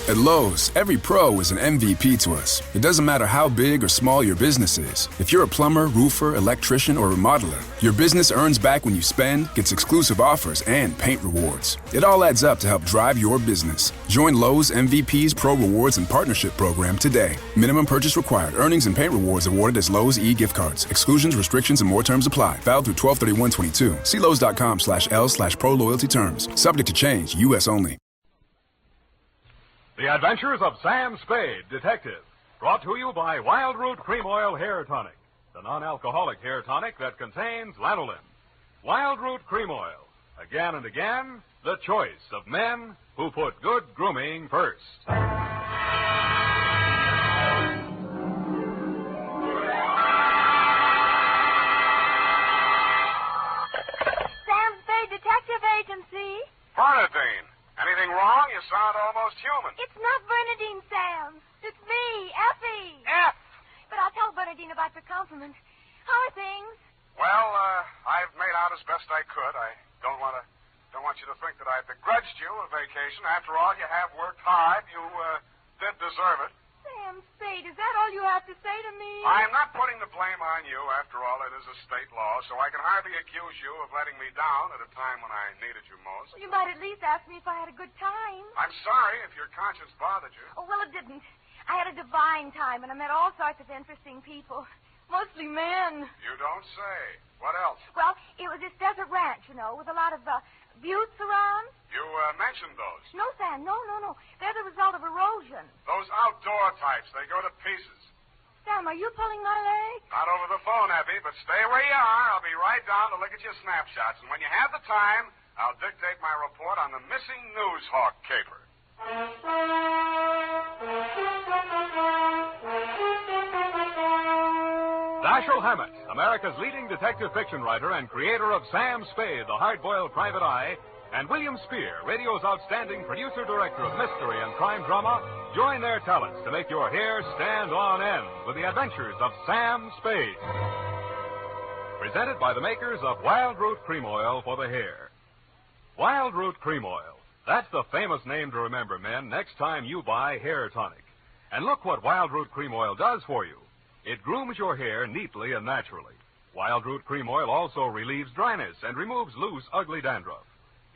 At Lowe's, every pro is an MVP to us. It doesn't matter how big or small your business is. If you're a plumber, roofer, electrician, or remodeler, your business earns back when you spend, gets exclusive offers, and paint rewards. It all adds up to help drive your business. Join Lowe's MVP's Pro Rewards and Partnership Program today. Minimum purchase required. Earnings and paint rewards awarded as Lowe's e-gift cards. Exclusions, restrictions, and more terms apply. Valid through 12/31/22. See Lowes.com/L/pro loyalty terms. Subject to change. U.S. only. The Adventures of Sam Spade, Detective, brought to you by Wild Root Cream Oil Hair Tonic, the non-alcoholic hair tonic that contains lanolin. Wild Root Cream Oil, again and again, the choice of men who put good grooming first. Sam Spade Detective Agency. Bernadine, anything wrong? You sound almost human. It's not Bernadine, Sam. It's me, Effie. F. But I'll tell Bernadine about your compliment. How are things? Well, I've made out as best I could. I don't want you to think that I begrudged you a vacation. After all, you have worked hard. You did deserve it. Sam Spade, is that all you have to say to me? I'm not putting the blame on you. After all, it is a state law, so I can hardly accuse you of letting me down at a time when I needed you most. Well, you might at least ask me if I had a good time. I'm sorry if your conscience bothered you. Oh, well, it didn't. I had a divine time, and I met all sorts of interesting people. Mostly men. You don't say. What else? Well, it was this desert ranch, with a lot of buttes around. You mentioned those. No, Sam, no. They're the result of erosion. Those outdoor types, they go to pieces. Sam, are you pulling my leg? Not over the phone, Effie, but stay where you are. I'll be right down to look at your snapshots. And when you have the time, I'll dictate my report on the missing Newshawk caper. Dashiell Hammett, America's leading detective fiction writer and creator of Sam Spade, the hard-boiled private eye, and William Spier, radio's outstanding producer-director of mystery and crime drama, join their talents to make your hair stand on end with the Adventures of Sam Spade. Presented by the makers of Wild Root Cream Oil for the hair. Wild Root Cream Oil. That's the famous name to remember, men, next time you buy hair tonic. And look what Wild Root Cream Oil does for you. It grooms your hair neatly and naturally. Wild Root Cream Oil also relieves dryness and removes loose, ugly dandruff.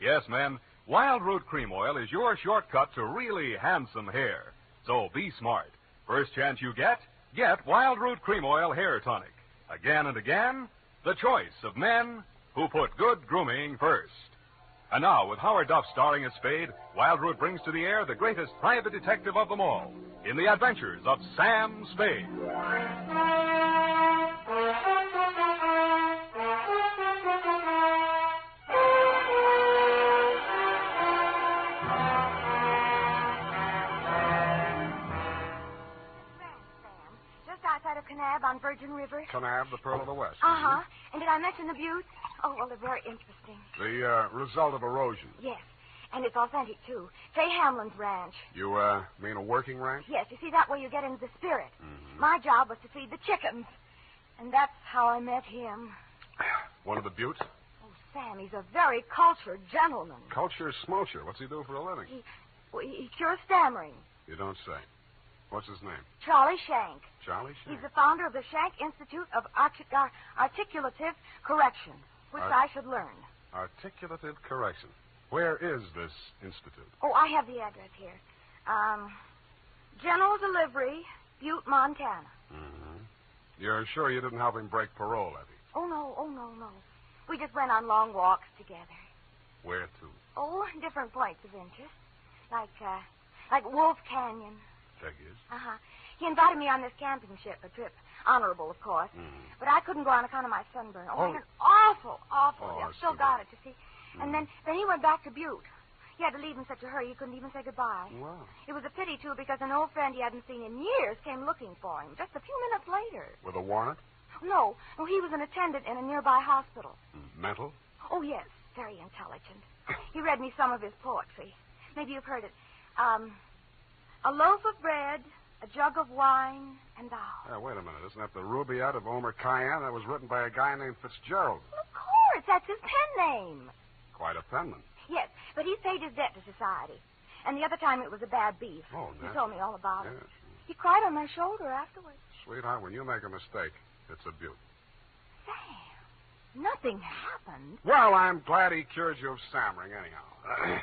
Yes, men, Wild Root Cream Oil is your shortcut to really handsome hair. So be smart. First chance you get Wild Root Cream Oil Hair Tonic. Again and again, the choice of men who put good grooming first. And now, with Howard Duff starring as Spade, Wild Root brings to the air the greatest private detective of them all in the Adventures of Sam Spade. Kanab on Virgin River. Kanab, the Pearl of the West. Uh-huh. And did I mention the buttes? Oh, well, they're very interesting. The result of erosion. Yes. And it's authentic, too. Fay Hamlin's ranch. You, mean a working ranch? Yes. You see, that way you get into the spirit. Mm-hmm. My job was to feed the chickens. And that's how I met him. One of the buttes? Oh, Sam, he's a very cultured gentleman. Culture smoocher. What's he do for a living? He cures stammering. You don't say. What's his name? Charlie Shank. Charlie Shank? He's the founder of the Shank Institute of Articulative Correction, which I should learn. Articulative Correction. Where is this institute? Oh, I have the address here. General Delivery, Butte, Montana. Mm-hmm. You're sure you didn't help him break parole, Effie? Oh, no. We just went on long walks together. Where to? Oh, different points of interest. Like Wolf Canyon. Figures. Uh-huh. He invited me on this camping ship, a trip. Honorable, of course. Mm. But I couldn't go on account of my sunburn. Oh, it was awful. I've still got it, you see. And then he went back to Butte. He had to leave in such a hurry he couldn't even say goodbye. Wow. It was a pity, too, because an old friend he hadn't seen in years came looking for him just a few minutes later. With a warrant? No, he was an attendant in a nearby hospital. Mental? Oh, yes, very intelligent. He read me some of his poetry. Maybe you've heard it. A loaf of bread, a jug of wine, and thou. Wait a minute. Isn't that the Rubaiyat of Omer Khayyam? That was written by a guy named Fitzgerald. Well, of course. That's his pen name. Quite a penman. Yes, but he's paid his debt to society. And the other time it was a bad beef. Oh, He told me all about it. Yes. He cried on my shoulder afterwards. Sweetheart, when you make a mistake, it's a beaut. Sam, nothing happened. Well, I'm glad he cured you of stammering anyhow.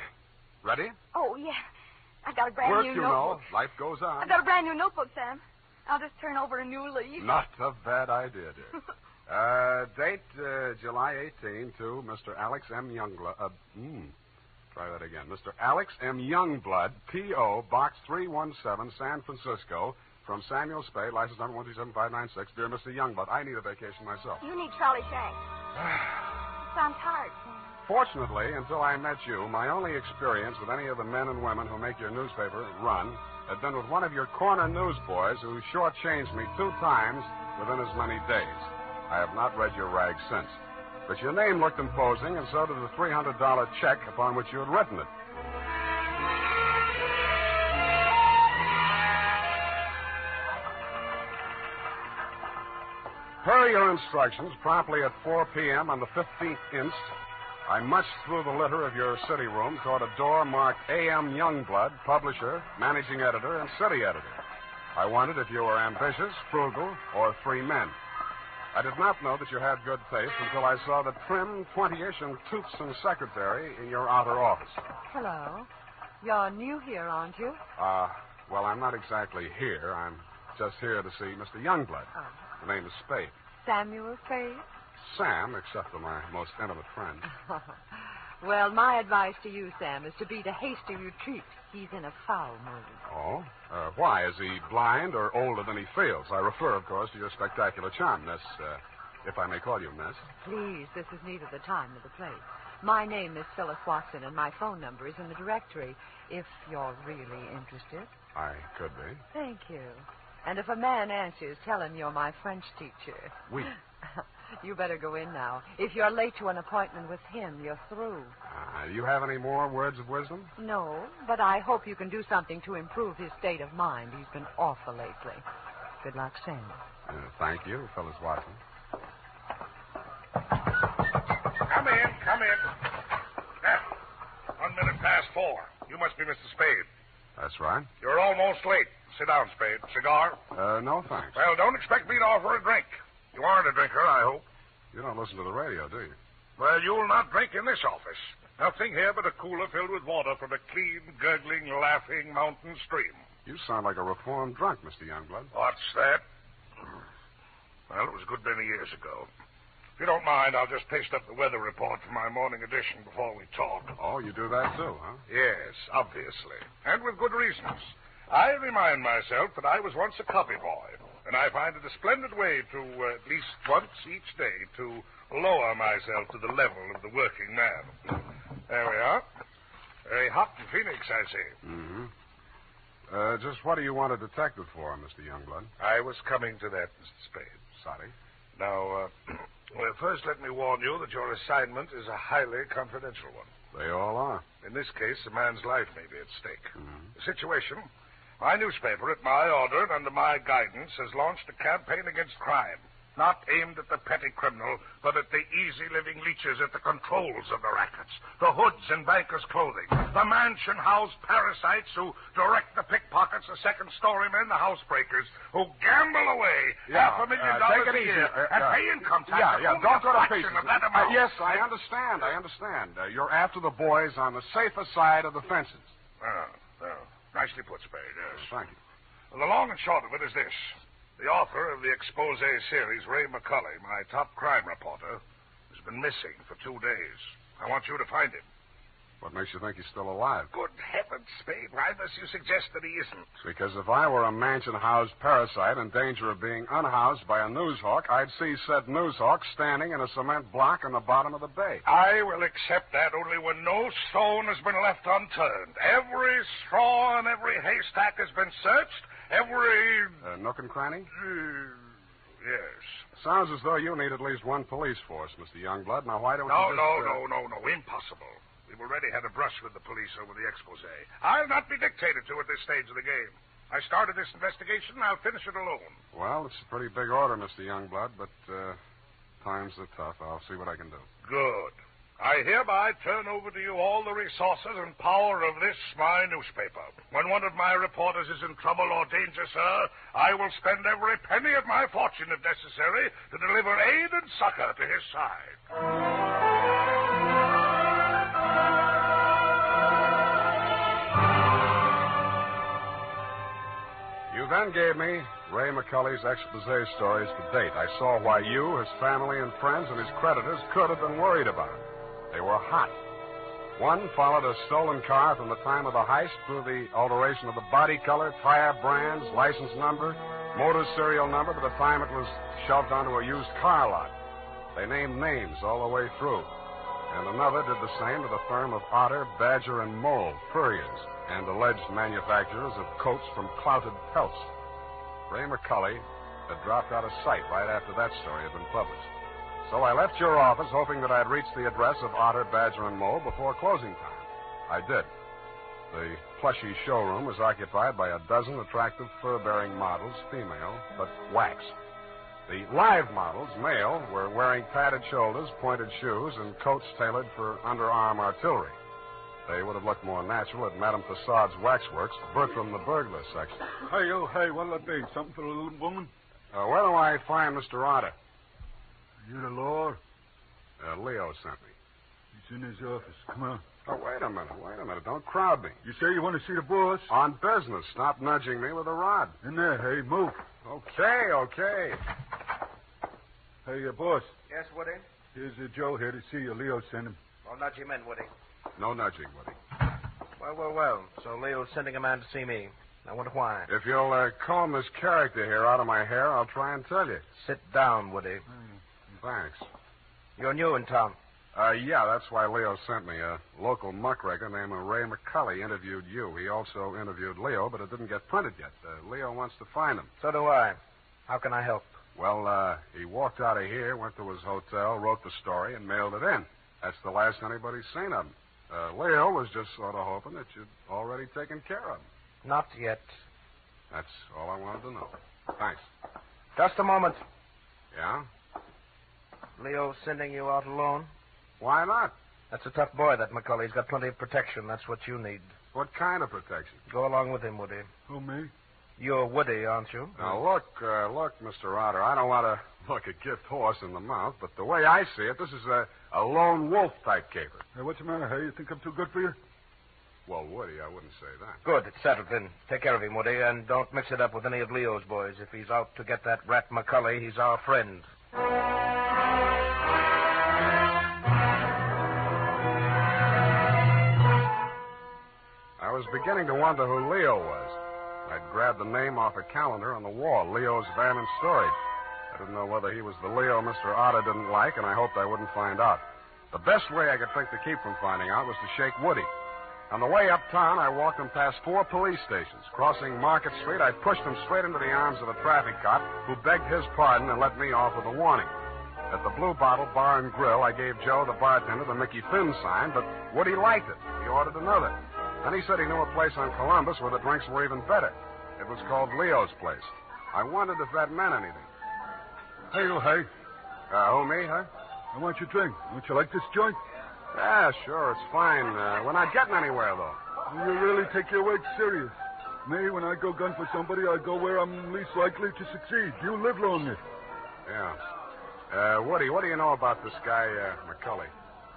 Ready? Oh, yeah. I got a brand Work, new you notebook. know. Life goes on. I got a brand new notebook, Sam. I'll just turn over a new leaf. Not a bad idea, dear. Date July 18 to Mr. Alex M. Youngblood. Try that again. Mr. Alex M. Youngblood, P.O., Box 317, San Francisco, from Samuel Spade, license number 127596. Dear Mr. Youngblood, I need a vacation myself. You need Charlie Shanks. So I'm tired, Sam. Fortunately, until I met you, my only experience with any of the men and women who make your newspaper run had been with one of your corner newsboys who shortchanged me 2 times within as many days. I have not read your rag since. But your name looked imposing, and so did the $300 check upon which you had written it. Per your instructions, promptly at 4 p.m. on the 15th inst., I munched through the litter of your city room toward a door marked A.M. Youngblood, publisher, managing editor, and city editor. I wondered if you were ambitious, frugal, or 3 men. I did not know that you had good taste until I saw the trim, 20-ish, and toothsome secretary in your outer office. Hello. You're new here, aren't you? Well, I'm not exactly here. I'm just here to see Mr. Youngblood. Oh. The name is Spade. Samuel Spade? Sam, except for my most intimate friend. Well, my advice to you, Sam, is to beat a hasty retreat. He's in a foul mood. Oh? Why? Is he blind or older than he feels? I refer, of course, to your spectacular charm, Miss, if I may call you Miss. Please, this is neither the time nor the place. My name is Phyllis Watson, and my phone number is in the directory, if you're really interested. I could be. Thank you. And if a man answers, tell him you're my French teacher. Oui. You better go in now. If you're late to an appointment with him, you're through. Do you have any more words of wisdom? No, but I hope you can do something to improve his state of mind. He's been awful lately. Good luck, Sam. Thank you, Phyllis Watson. Come in. Now, 1 minute past 4. You must be Mr. Spade. That's right. You're almost late. Sit down, Spade. Cigar? No, thanks. Well, don't expect me to offer a drink. You aren't a drinker, I hope. You don't listen to the radio, do you? Well, you'll not drink in this office. Nothing here but a cooler filled with water from a clean, gurgling, laughing mountain stream. You sound like a reformed drunk, Mr. Youngblood. What's that? Well, it was a good many years ago. If you don't mind, I'll just paste up the weather report for my morning edition before we talk. Oh, you do that too, huh? Yes, obviously. And with good reasons. I remind myself that I was once a copy boy, and I find it a splendid way to, at least once each day, to lower myself to the level of the working man. There we are. Very hot in Phoenix, I see. Mm-hmm. Just what do you want a detective for, Mr. Youngblood? I was coming to that, Mr. Spade. Sorry. Now, well, first let me warn you that your assignment is a highly confidential one. They all are. In this case, a man's life may be at stake. Mm-hmm. The situation, my newspaper, at my order and under my guidance, has launched a campaign against crime. Not aimed at the petty criminal, but at the easy-living leeches at the controls of the rackets, the hoods in bankers' clothing, the mansion-house parasites who direct the pickpockets, the second-story men, the housebreakers, who gamble away $500,000 a year and pay income tax. Don't go to pieces. Of that amount. Yes, I understand. You're after the boys on the safer side of the fences. Well, nicely put, Spade, yes. Thank you. Well, the long and short of it is this. The author of the expose series, Ray McCulley, my top crime reporter, has been missing for 2 days. I want you to find him. What makes you think he's still alive? Good heavens, Spade. Why must you suggest that he isn't? Because if I were a mansion-housed parasite in danger of being unhoused by a newshawk, I'd see said newshawk standing in a cement block on the bottom of the bay. I will accept that only when no stone has been left unturned. Every straw and every haystack has been searched. Every... nook and cranny? Yes. Sounds as though you need at least one police force, Mr. Youngblood. Now, why don't you just... No. Impossible. We've already had a brush with the police over the expose. I'll not be dictated to at this stage of the game. I started this investigation, and I'll finish it alone. Well, it's a pretty big order, Mr. Youngblood, but times are tough. I'll see what I can do. Good. I hereby turn over to you all the resources and power of this, my newspaper. When one of my reporters is in trouble or danger, sir, I will spend every penny of my fortune, if necessary, to deliver aid and succor to his side. You then gave me Ray McCully's expose stories to date. I saw why you, his family and friends, and his creditors could have been worried about him. They were hot. One followed a stolen car from the time of the heist through the alteration of the body color, tire brands, license number, motor serial number to the time it was shoved onto a used car lot. They named names all the way through. And another did the same to the firm of Otter, Badger, and Mole, furriers, and alleged manufacturers of coats from clouted pelts. Ray McCully had dropped out of sight right after that story had been published. So I left your office hoping that I'd reach the address of Otter, Badger, and Mole before closing time. I did. The plushy showroom was occupied by a dozen attractive fur-bearing models, female, but wax. The live models, male, were wearing padded shoulders, pointed shoes, and coats tailored for underarm artillery. They would have looked more natural at Madame Tussaud's waxworks, Bertram the burglar section. Hey, what'll that be? Something for the little woman? Where do I find Mr. Otter? You the law? Leo sent me. He's in his office. Come on. Oh, wait a minute. Don't crowd me. You say you want to see the boss? On business. Stop nudging me with a rod. In there, hey, move. Okay. Hey, boss. Yes, Woody? Here's Joe here to see you. Leo sent him. I'll nudge him in, Woody. No nudging, Woody. Well. So Leo's sending a man to see me. I wonder why. If you'll comb this character here out of my hair, I'll try and tell you. Sit down, Woody. Thanks. You're new in town. Yeah, that's why Leo sent me. A local muckraker named Ray McCully interviewed you. He also interviewed Leo, but it didn't get printed yet. Leo wants to find him. So do I. How can I help? Well, he walked out of here, went to his hotel, wrote the story, and mailed it in. That's the last anybody's seen of him. Leo was just sort of hoping that you'd already taken care of him. Not yet. That's all I wanted to know. Thanks. Just a moment. Yeah? Leo's sending you out alone? Why not? That's a tough boy, that McCully. He's got plenty of protection. That's what you need. What kind of protection? Go along with him, Woody. Who, me? You're Woody, aren't you? Now, look, Mr. Otter, I don't want to look a gift horse in the mouth, but the way I see it, this is a lone wolf type caper. Hey, what's the matter, hey? You think I'm too good for you? Well, Woody, I wouldn't say that. Good. It's settled then. Take care of him, Woody, and don't mix it up with any of Leo's boys. If he's out to get that rat McCully, he's our friend. I was beginning to wonder who Leo was. I'd grabbed the name off a calendar on the wall, Leo's Van and Storage. I didn't know whether he was the Leo Mr. Otter didn't like, and I hoped I wouldn't find out. The best way I could think to keep from finding out was to shake Woody. On the way uptown, I walked him past 4 police stations. Crossing Market Street, I pushed him straight into the arms of a traffic cop who begged his pardon and let me off with a warning. At the Blue Bottle Bar and Grill, I gave Joe, the bartender, the Mickey Finn sign, but Woody liked it. He ordered another. Then he said he knew a place on Columbus where the drinks were even better. It was called Leo's Place. I wondered if that meant anything. Hey, you, hey. Who, me, huh? I want your drink. Don't you like this joint? Yeah, sure, it's fine. We're not getting anywhere, though. You really take your work serious. Me, when I go gun for somebody, I go where I'm least likely to succeed. You live longer. Yeah. Woody, what do you know about this guy, McCully?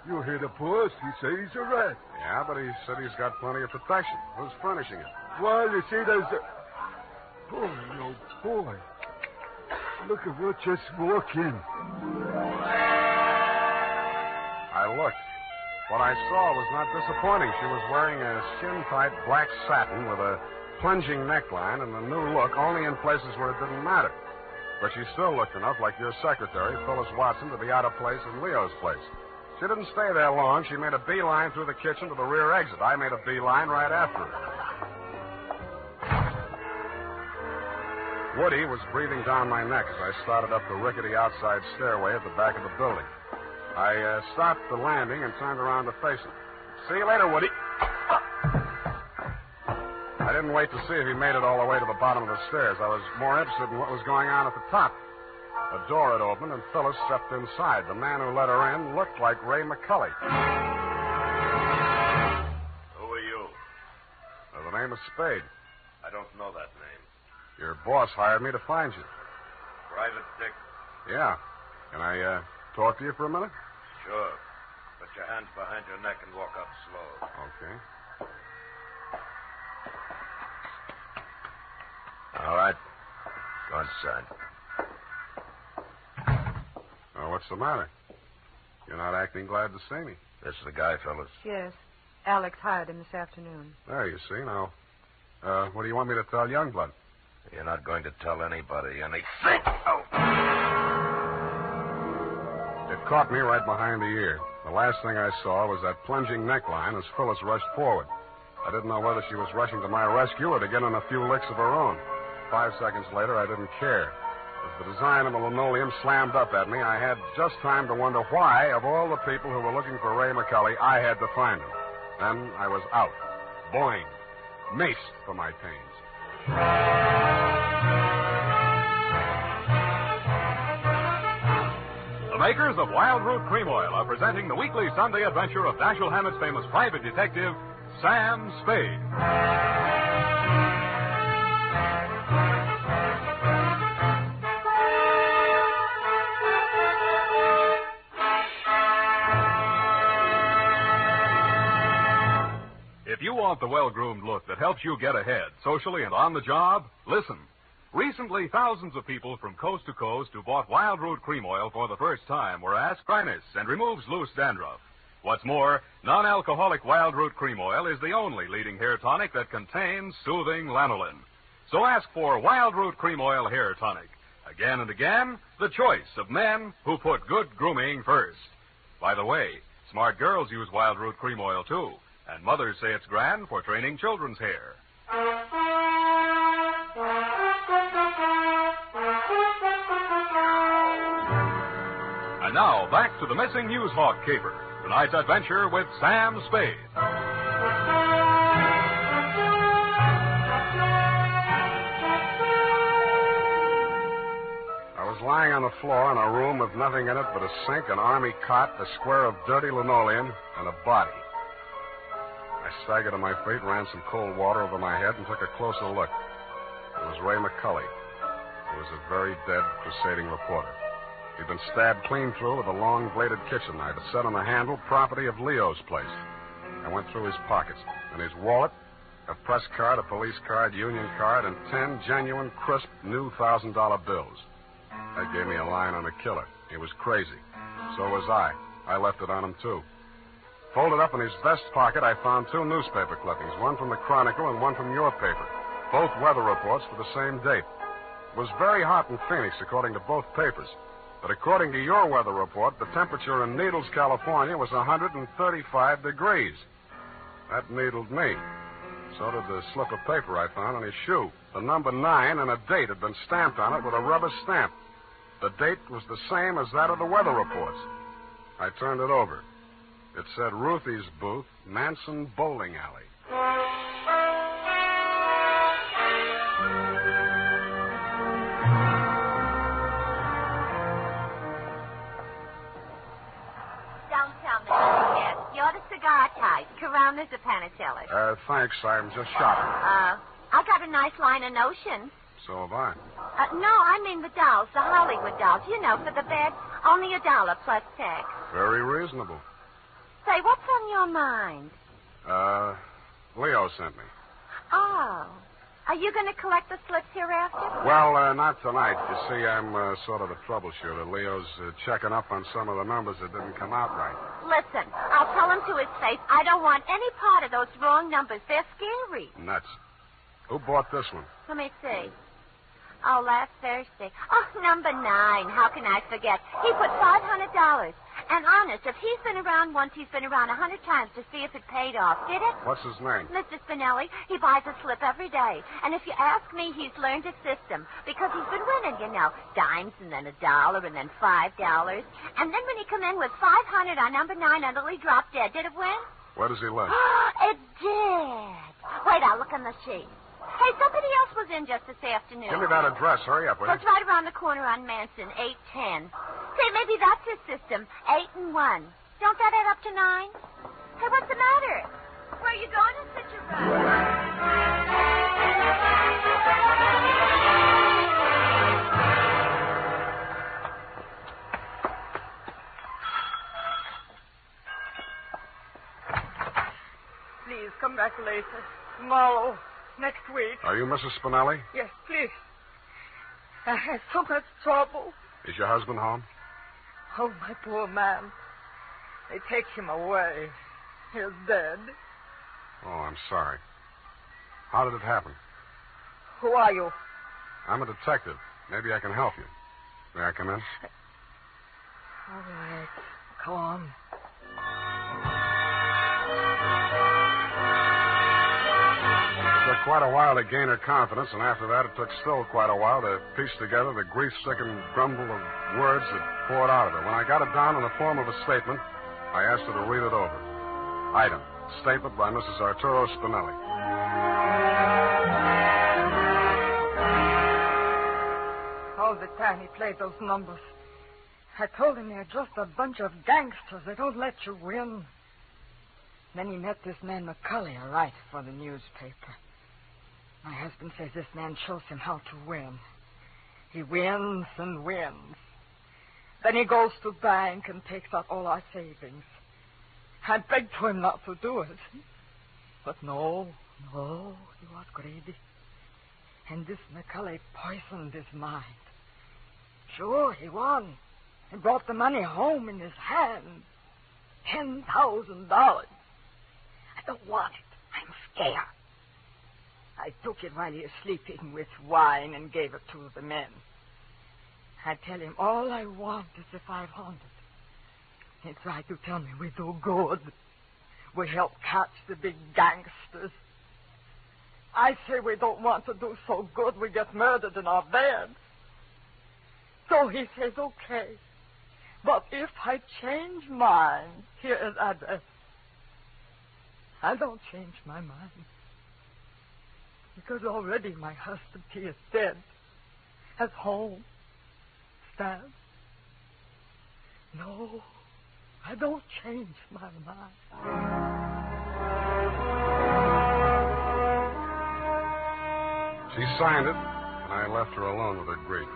You hear the boss. He say he's a rat. Yeah, but he said he's got plenty of protection. Who's furnishing it? Well, you see, there's a... Boy, oh, boy. Look at what just walked in. I looked. What I saw was not disappointing. She was wearing a skin-tight black satin with a plunging neckline and a new look only in places where it didn't matter. But she still looked enough like your secretary, Phyllis Watson, to be out of place in Leo's place. She didn't stay there long. She made a beeline through the kitchen to the rear exit. I made a beeline right after her. Woody was breathing down my neck as I started up the rickety outside stairway at the back of the building. I stopped the landing and turned around to face him. See you later, Woody. I didn't wait to see if he made it all the way to the bottom of the stairs. I was more interested in what was going on at the top. A door had opened, and Phyllis stepped inside. The man who let her in looked like Ray McCully. Who are you? The name is Spade. I don't know that name. Your boss hired me to find you. Private Dick? Yeah. Can I talk to you for a minute? Sure. Put your hands behind your neck and walk up slow. Okay. All right. Go inside. What's the matter? You're not acting glad to see me. This is the guy, fellas. Yes. Alex hired him this afternoon. There, you see. Now, what do you want me to tell Youngblood? You're not going to tell anybody anything. Oh. It caught me right behind the ear. The last thing I saw was that plunging neckline as Phyllis rushed forward. I didn't know whether she was rushing to my rescue or to get in a few licks of her own. 5 seconds later, I didn't care. As the design of the linoleum slammed up at me, I had just time to wonder why, of all the people who were looking for Ray McCully, I had to find him. Then I was out. Boing. Maced for my pains. The makers of Wild Root Cream Oil are presenting the weekly Sunday adventure of Dashiell Hammett's famous private detective, Sam Spade. If you want the well-groomed look that helps you get ahead, socially and on the job, listen. Recently, thousands of people from coast to coast who bought Wild Root Cream Oil for the first time were asked dryness and removes loose dandruff. What's more, non-alcoholic Wild Root Cream Oil is the only leading hair tonic that contains soothing lanolin. So ask for Wild Root Cream Oil Hair Tonic. Again and again, the choice of men who put good grooming first. By the way, smart girls use Wild Root Cream Oil, too. And mothers say it's grand for training children's hair. And now, back to the missing Newshawk caper. Tonight's adventure with Sam Spade. I was lying on the floor in a room with nothing in it but a sink, an army cot, a square of dirty linoleum, and a body. I staggered to my feet, ran some cold water over my head, and took a closer look. It was Ray McCully. He was a very dead crusading reporter. He'd been stabbed clean through with a long-bladed kitchen knife. It set on the handle, property of Leo's place. I went through his pockets. In his wallet, a press card, a police card, union card, and 10 genuine, crisp, new $1,000 bills. That gave me a line on the killer. He was crazy. So was I. I left it on him, too. Folded up in his vest pocket, I found 2 newspaper clippings, one from the Chronicle and one from your paper, both weather reports for the same date. It was very hot in Phoenix, according to both papers. But according to your weather report, the temperature in Needles, California was 135 degrees. That needled me. So did the slip of paper I found on his shoe. The number 9 and a date had been stamped on it with a rubber stamp. The date was the same as that of the weather reports. I turned it over. It said Ruthie's Booth, Manson Bowling Alley. Don't tell me yet. You're the cigar type. Coronas or Panicellas? Thanks. I'm just shopping. I got a nice line of notions. So have I. No, I mean the dolls, the Hollywood dolls. You know, for the bed, only $1 plus tax. Very reasonable. Say, what's on your mind? Leo sent me. Oh. Are you going to collect the slips hereafter? Well, not tonight. You see, I'm sort of a troubleshooter. Leo's checking up on some of the numbers that didn't come out right. Listen, I'll tell him to his face I don't want any part of those wrong numbers. They're scary. Nuts. Who bought this one? Let me see. Oh, last Thursday. Oh, number 9. How can I forget? He put $500. And honest, if he's been around once, he's been around 100 times to see if it paid off. Did it? What's his name? Mr. Spinelli. He buys a slip every day. And if you ask me, he's learned a system. Because he's been winning, you know. Dimes and then $1 and then $5. And then when he come in with 500 on number 9 until he dropped dead, did it win? Where does he live? It did. Wait, I'll look on the sheet. Hey, somebody else was in just this afternoon. Give me that address. Hurry up, will you? It's right around the corner on Manson, 810. Say, maybe that's his system, 8 and 1. Don't that add up to 9? Hey, what's the matter? Where are you going in such a rush? Please, come back later. Tomorrow. Next week. Are you Mrs. Spinelli? Yes, please. I had so much trouble. Is your husband home? Oh, my poor man. They take him away. He's dead. Oh, I'm sorry. How did it happen? Who are you? I'm a detective. Maybe I can help you. May I come in? All right. Come on. It took quite a while to gain her confidence, and after that, it took still quite a while to piece together the grief-stricken grumble of words that poured out of her. When I got it down in the form of a statement, I asked her to read it over. Item: statement by Mrs. Arturo Spinelli. All the time he played those numbers, I told him they're just a bunch of gangsters. They don't let you win. Then he met this man McCulley, a writer for the newspaper. My husband says this man shows him how to win. He wins and wins. Then he goes to the bank and takes out all our savings. I begged for him not to do it. But no, he was greedy. And this McCulley poisoned his mind. Sure, he won. He brought the money home in his hand. $10,000. I don't want it. I'm scared. I took it while he was sleeping with wine and gave it to the men. I tell him all I want is the 500. He tried to tell me we do good. We help catch the big gangsters. I say we don't want to do so good we get murdered in our beds. So he says, okay. But if I change mine, here is address. I don't change my mind. Because already my husband, he is dead. At home. Stabbed. No, I don't change my mind. She signed it, and I left her alone with her grief.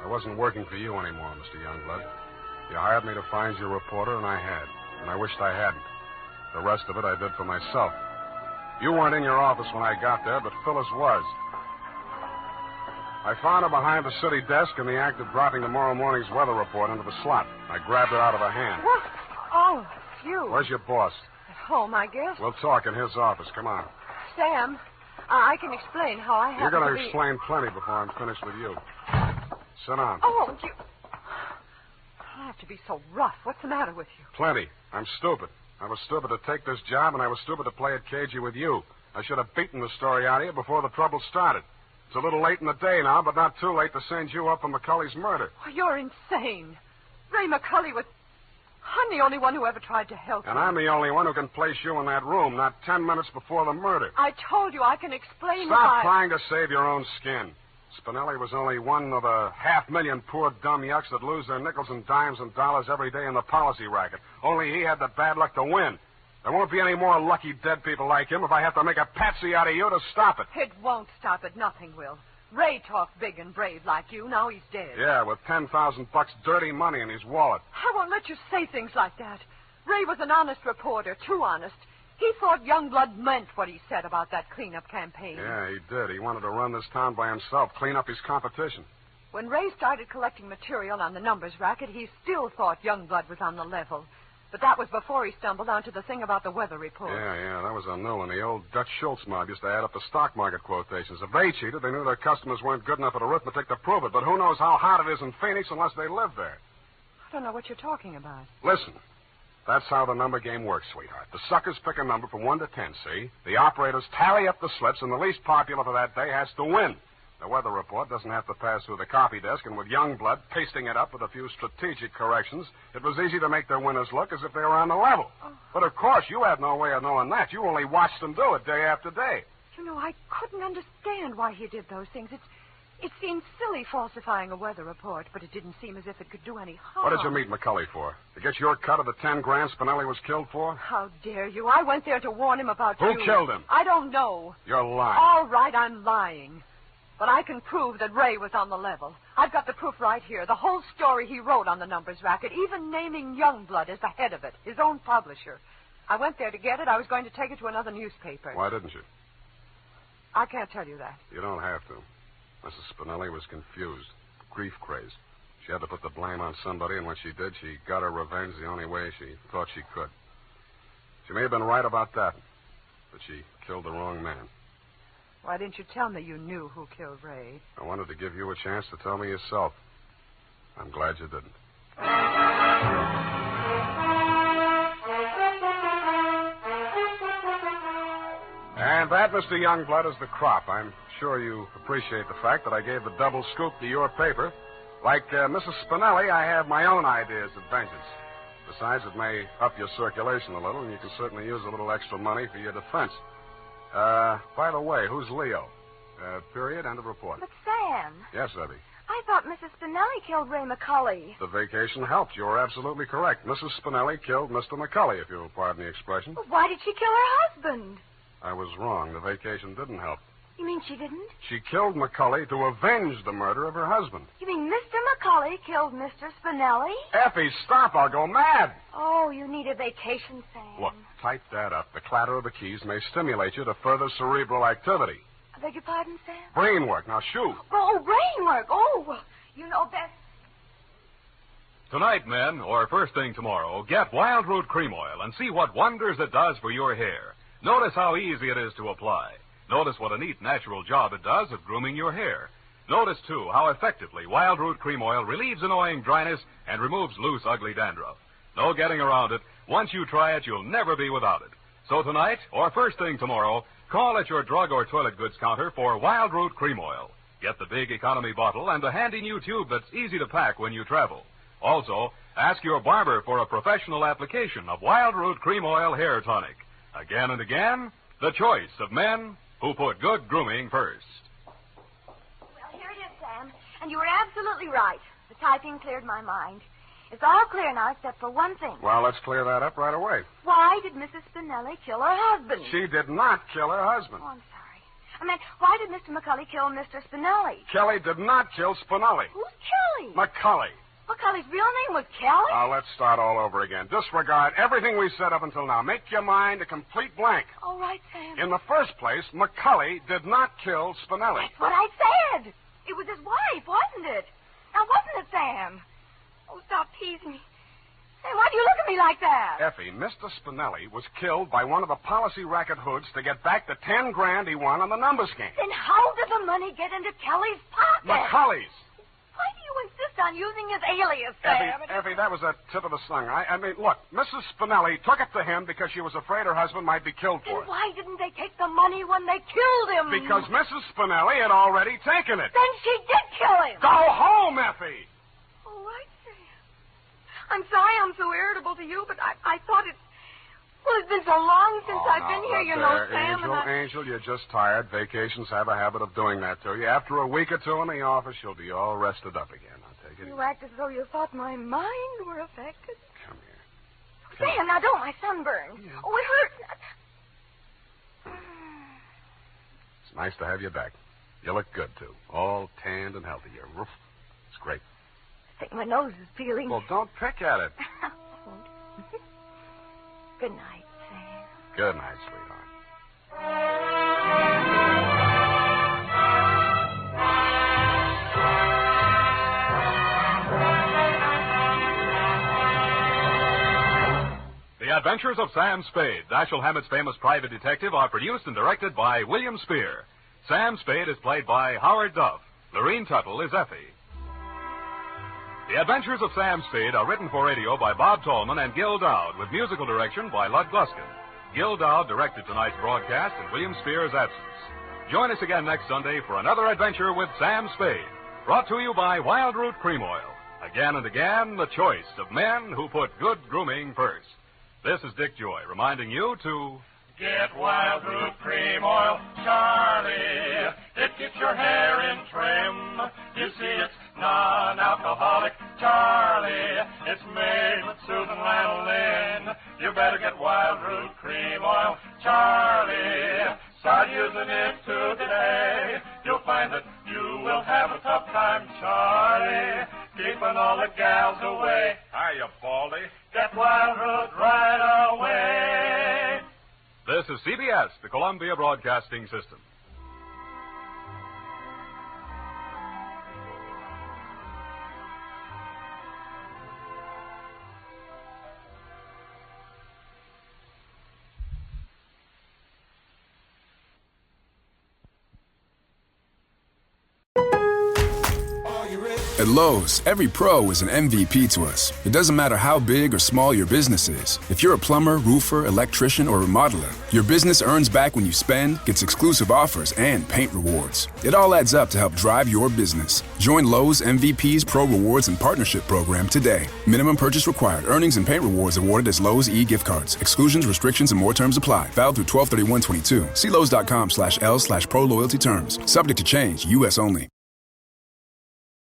I wasn't working for you anymore, Mr. Youngblood. You hired me to find you a reporter, and I had. And I wished I hadn't. The rest of it I did for myself. You weren't in your office when I got there, but Phyllis was. I found her behind the city desk in the act of dropping tomorrow morning's weather report into the slot. I grabbed her out of her hand. What? Oh, it's you. Where's your boss? At home, I guess. We'll talk in his office. Come on. Sam, I can explain how I have You're going to to explain plenty before I'm finished with you. Sit down. Oh, you... I have to be so rough. What's the matter with you? Plenty. I'm stupid. I was stupid to take this job, and I was stupid to play it cagey with you. I should have beaten the story out of you before the trouble started. It's a little late in the day now, but not too late to send you up for McCulley's murder. Oh, you're insane. Ray McCulley was... I'm the only one who ever tried to help And you. I'm the only one who can place you in that room, not 10 minutes before the murder. I told you I can explain Stop why... trying to save your own skin. Spinelli was only one of a 500,000 poor dumb yucks that lose their nickels and dimes and dollars every day in the policy racket. Only he had the bad luck to win. There won't be any more lucky dead people like him if I have to make a patsy out of you to stop it. It won't stop it. Nothing will. Ray talked big and brave like you. Now he's dead. Yeah, with $10,000 dirty money in his wallet. I won't let you say things like that. Ray was an honest reporter, too honest. He thought Youngblood meant what he said about that cleanup campaign. Yeah, he did. He wanted to run this town by himself, clean up his competition. When Ray started collecting material on the numbers racket, he still thought Youngblood was on the level. But that was before he stumbled onto the thing about the weather report. Yeah, that was a new one. The old Dutch Schultz mob used to add up the stock market quotations. If they cheated, they knew their customers weren't good enough at arithmetic to prove it. But who knows how hot it is in Phoenix unless they live there. I don't know what you're talking about. Listen, that's how the number game works, sweetheart. The suckers pick a number from 1 to 10, see? The operators tally up the slips, and the least popular for that day has to win. The weather report doesn't have to pass through the copy desk, and with Youngblood pasting it up with a few strategic corrections, it was easy to make their winners look as if they were on the level. But, of course, you had no way of knowing that. You only watched them do it day after day. You know, I couldn't understand why he did those things. It seemed silly falsifying a weather report, but it didn't seem as if it could do any harm. What did you meet McCulley for? To get your cut of the 10 grand Spinelli was killed for? How dare you? I went there to warn him about you. Who killed him? I don't know. You're lying. All right, I'm lying. But I can prove that Ray was on the level. I've got the proof right here. The whole story he wrote on the numbers racket, even naming Youngblood as the head of it, his own publisher. I went there to get it. I was going to take it to another newspaper. Why didn't you? I can't tell you that. You don't have to. Mrs. Spinelli was confused, grief-crazed. She had to put the blame on somebody, and when she did, she got her revenge the only way she thought she could. She may have been right about that, but she killed the wrong man. Why didn't you tell me you knew who killed Ray? I wanted to give you a chance to tell me yourself. I'm glad you didn't. And that, Mr. Youngblood, is the crop. I'm sure you appreciate the fact that I gave the double scoop to your paper. Like Mrs. Spinelli, I have my own ideas of vengeance. Besides, it may up your circulation a little, and you can certainly use a little extra money for your defense. By the way, who's Leo? Period, end of report. But, Sam. Yes, Effie. I thought Mrs. Spinelli killed Ray McCulley. The vacation helped. You were absolutely correct. Mrs. Spinelli killed Mr. McCulley, if you'll pardon the expression. But why did she kill her husband? I was wrong. The vacation didn't help. You mean she didn't? She killed McCulley to avenge the murder of her husband. You mean Mr. McCulley killed Mr. Spinelli? Effie, stop. I'll go mad. Oh, you need a vacation, Sam. Look, type that up. The clatter of the keys may stimulate you to further cerebral activity. I beg your pardon, Sam? Brain work. Now, shoot. Oh, brain work. Oh, well, you know best. Tonight, men, or first thing tomorrow, get Wild Root Cream Oil and see what wonders it does for your hair. Notice how easy it is to apply. Notice what a neat, natural job it does of grooming your hair. Notice, too, how effectively Wild Root Cream Oil relieves annoying dryness and removes loose, ugly dandruff. No getting around it. Once you try it, you'll never be without it. So tonight, or first thing tomorrow, call at your drug or toilet goods counter for Wild Root Cream Oil. Get the big economy bottle and the handy new tube that's easy to pack when you travel. Also, ask your barber for a professional application of Wild Root Cream Oil Hair Tonic. Again and again, the choice of men who put good grooming first. Well, here it is, Sam. And you were absolutely right. The typing cleared my mind. It's all clear now except for one thing. Well, let's clear that up right away. Why did Mrs. Spinelli kill her husband? She did not kill her husband. Oh, I'm sorry. I meant, why did Mr. McCulley kill Mr. Spinelli? Kelly did not kill Spinelli. Who's Kelly? McCulley. McCulley's real name was Kelly? Now, let's start all over again. Disregard everything we said up until now. Make your mind a complete blank. All right, Sam. In the first place, McCulley did not kill Spinelli. That's what I said. It was his wife, wasn't it? Now, wasn't it, Sam? Oh, stop teasing me. Sam, why do you look at me like that? Effie, Mr. Spinelli was killed by one of the policy racket hoods to get back the 10 grand he won on the numbers game. Then how did the money get into Kelly's pocket? McCulley's. Why do you insist on using his alias, Sam? Effie, that was a tip of the tongue. I mean, look, Mrs. Spinelli took it to him because she was afraid her husband might be killed for Then it. why didn't they take the money when they killed him? Because Mrs. Spinelli had already taken it. Then she did kill him. Go home, Effie! All right, Sam. I'm sorry I'm so irritable to you, but I thought it... Well, it's been so long since I've been here, you know, Sam, Angel, you're just tired. Vacations have a habit of doing that to you. After a week or two in the office, you'll be all rested up again. I'll take it easy. You act as though you thought my mind were affected. Come here. Sam, now don't, my sunburn. Yeah. Oh, it hurts. It's nice to have you back. You look good, too. All tanned and healthy. Your roof. It's great. I think my nose is peeling. Well, don't pick at it. Good night, Sam. Good night, sweetheart. The Adventures of Sam Spade, Dashiell Hammett's famous private detective, are produced and directed by William Spier. Sam Spade is played by Howard Duff. Lurene Tuttle is Effie. The Adventures of Sam Spade are written for radio by Bob Tallman and Gil Dowd, with musical direction by Lud Gluskin. Gil Dowd directed tonight's broadcast in William Spier's absence. Join us again next Sunday for another adventure with Sam Spade, brought to you by Wild Root Cream Oil. Again and again, the choice of men who put good grooming first. This is Dick Joy reminding you to... Get Wild Root Cream Oil, shine your hair in trim. You see, it's non-alcoholic Charlie. It's made with soothing lanolin. You better get Wild Root Cream Oil, Charlie. Start using it today. You'll find that you will have a tough time, Charlie, keeping all the gals away. Hiya, Baldy. Get Wild Root right away. This is CBS, the Columbia Broadcasting System. At Lowe's, every pro is an MVP to us. It doesn't matter how big or small your business is. If you're a plumber, roofer, electrician, or remodeler, your business earns back when you spend, gets exclusive offers, and paint rewards. It all adds up to help drive your business. Join Lowe's MVP's Pro Rewards and Partnership Program today. Minimum purchase required. Earnings and paint rewards awarded as Lowe's e-gift cards. Exclusions, restrictions, and more terms apply. Valid through 12/31/22. See Lowe's.com/L/Pro Loyalty Terms. Subject to change. U.S. only.